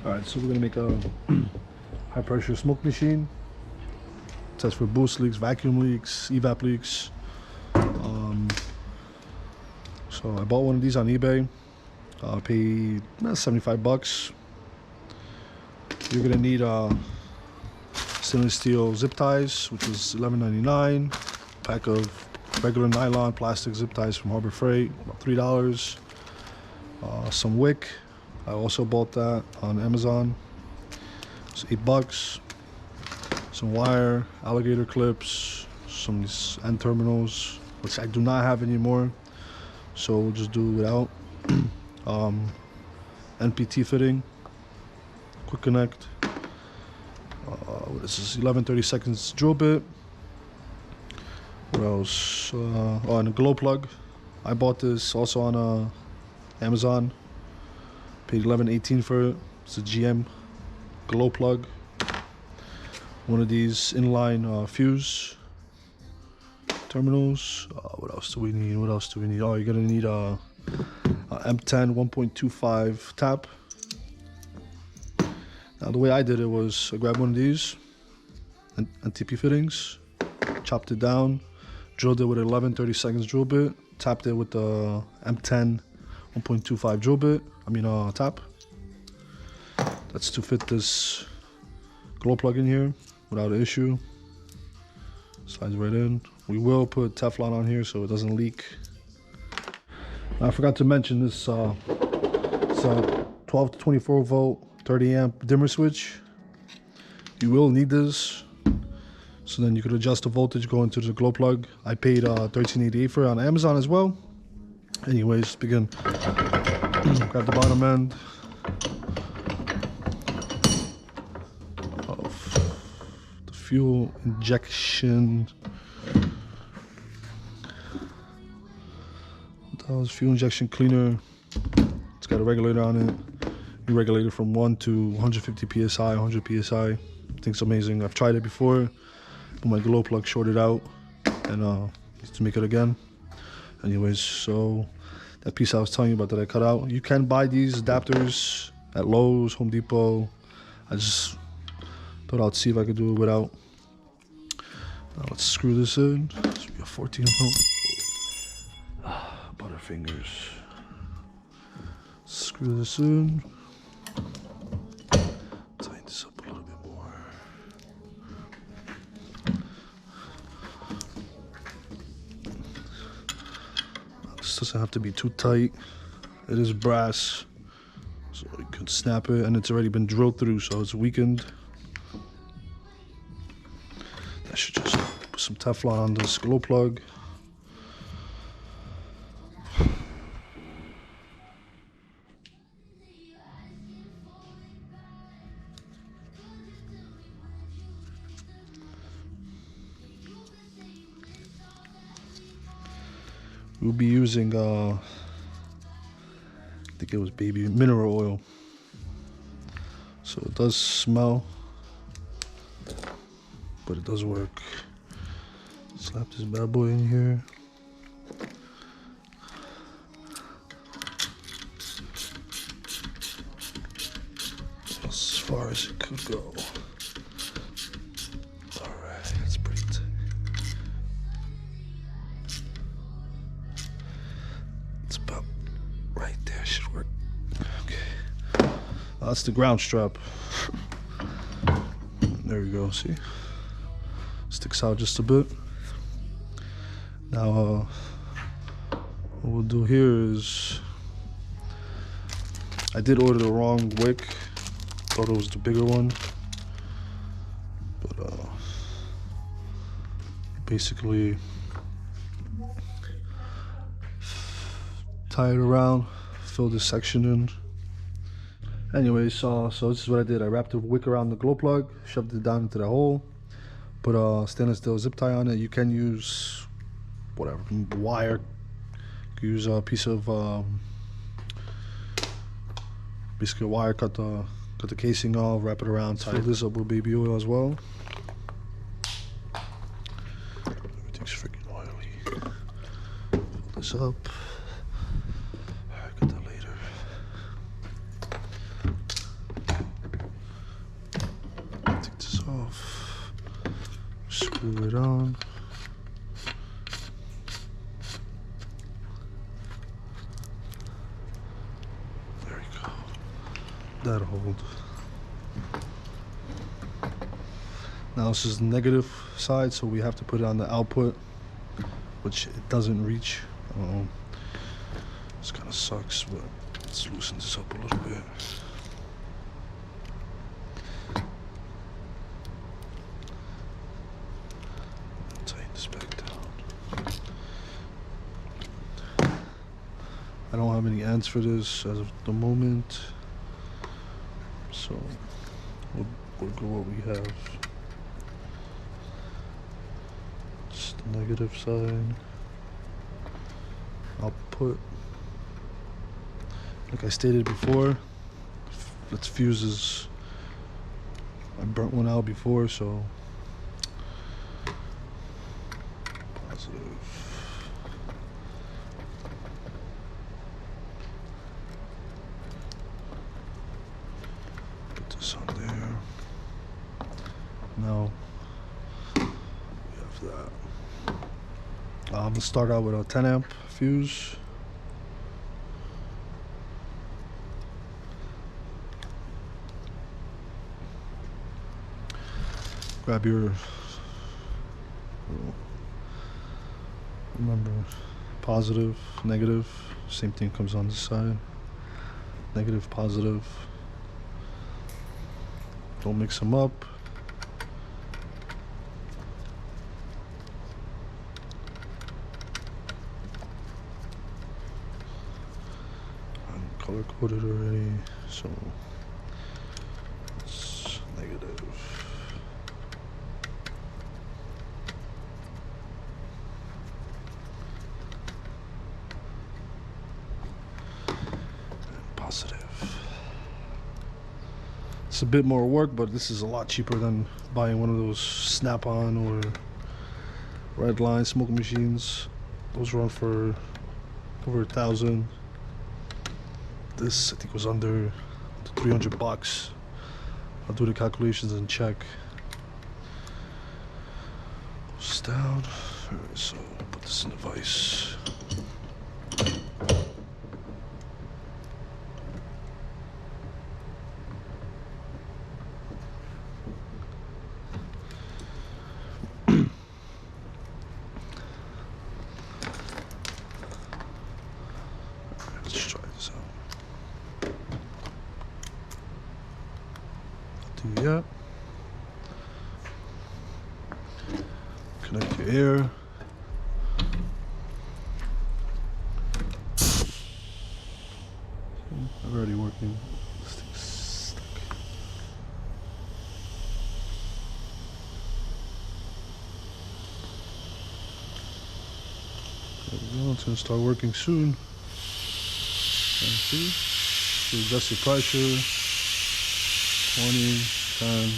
Alright, so we're gonna make a high pressure smoke machine. Test for boost leaks, vacuum leaks, evap leaks. So I bought one of these on eBay. I paid $75. You're gonna need stainless steel zip ties, which is $11.99. Pack of regular nylon plastic zip ties from Harbor Freight, about $3. Some Wick, I also bought that on Amazon. It's $8. Some wire, alligator clips, some end terminals, which I do not have anymore, so we'll just do without. NPT fitting, quick connect. This is 11/32 drill bit. What else? Oh, and a glow plug. I bought this also on Amazon. Paid $11.18 for it. It's a GM glow plug. One of these inline fuse terminals. What else do we need? What else do we need? Oh, you're gonna need a M10 1.25 tap. Now the way I did it was I grabbed one of these NTP fittings, chopped it down, drilled it with an 11/32 drill bit, tapped it with the M10 1.25 drill bit. Tap. That's to fit this glow plug in here without an issue. Slides right in. We will put Teflon on here so it doesn't leak. I forgot to mention this. It's a 12 to 24 volt 30 amp dimmer switch. You will need this, so then you could adjust the voltage going to the glow plug. I paid $13.88 for it on Amazon as well. Anyways, begin. Grab the bottom end of the fuel injection. That was fuel injection cleaner. It's got a regulator on it. You regulate it from 1 to 150 psi, 100 psi. I think it's amazing. I've tried it before, but my glow plug shorted out, and need to make it again. Anyways, so that piece I was telling you about that I cut out. You can buy these adapters at Lowe's, Home Depot. I just thought I'd see if I could do it without. Now let's screw this in. This will be a 14 volt. Butterfingers. Screw this in. Tighten this up a little bit more. This doesn't have to be too tight. It is brass, so you can snap it, and it's already been drilled through, so it's weakened. I should just put some Teflon on this glow plug. We'll be using, I think it was baby mineral oil. So it does smell, but it does work. Slap this bad boy in here. As far as it could go. Alright, that's pretty tight. Right there should work. Okay. That's the ground strap. There we go, see? Sticks out just a bit. Now, what we'll do here is, I did order the wrong wick. Thought it was the bigger one. But, basically, tie it around, fill this section in. Anyways, so this is what I did. I wrapped the wick around the glow plug, shoved it down into the hole, put a stainless steel zip tie on it. You can use whatever, wire. You can use a piece of basically a wire, cut the casing off, wrap it around, tie this up with baby oil as well. Everything's freaking oily. Fill this up. Screw it on. There we go. That'll hold. Now this is the negative side, so we have to put it on the output, which it doesn't reach. This kind of sucks, but let's loosen this up a little bit. Tighten this back down. I don't have any ends for this as of the moment, so we'll go what we have. Just the negative side. Output. Like I stated before, let's fuses. I burnt one out before, so positive. Put this on there. Now we have that. I'm gonna start out with a 10 amp fuse. Grab your, remember, positive, negative, same thing comes on this side. Negative, positive. Don't mix them up. I'm color coded already, so it's negative. It's a bit more work, but this is a lot cheaper than buying one of those Snap-on or Redline smoke machines. Those run for over $1,000. This I think was under 300 bucks. I'll do the calculations and check. Goes down. Alright, so put this in the vise. Yeah. Connect your air. Already working. This thing's stuck. There we go. It's gonna start working soon. And see, so adjust your pressure. 20, 10.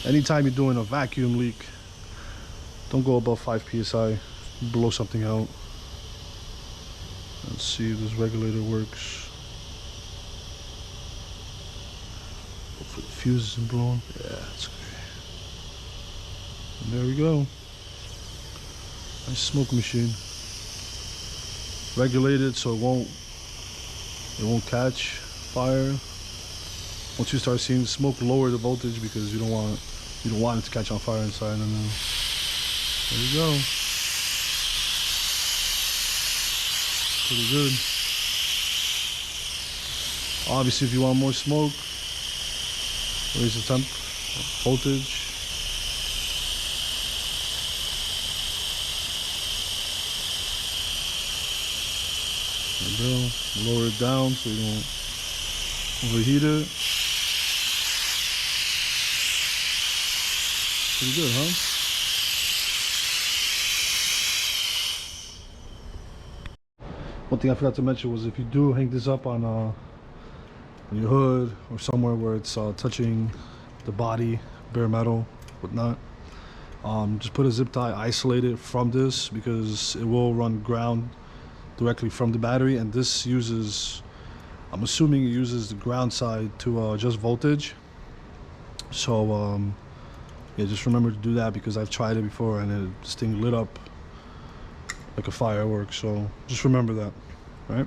Anytime you're doing a vacuum leak, don't go above 5 psi. Blow something out. Let's see if this regulator works. Hopefully the fuse isn't blown. Yeah, that's okay. And there we go. Nice smoke machine. Regulated so it won't catch fire. Once you start seeing smoke, lower the voltage because you don't want it to catch on fire inside. And then there you go. Pretty good. Obviously, if you want more smoke, raise the temp, voltage. There you go. Lower it down so you don't overheat it. Pretty good, huh? One thing I forgot to mention was if you do hang this up on your hood or somewhere where it's touching the body, bare metal, whatnot, just put a zip tie, isolate it from this because it will run ground directly from the battery, and this uses, I'm assuming it uses the ground side to adjust voltage. So yeah, just remember to do that, because I've tried it before and this thing lit up like a firework. So just remember that, right?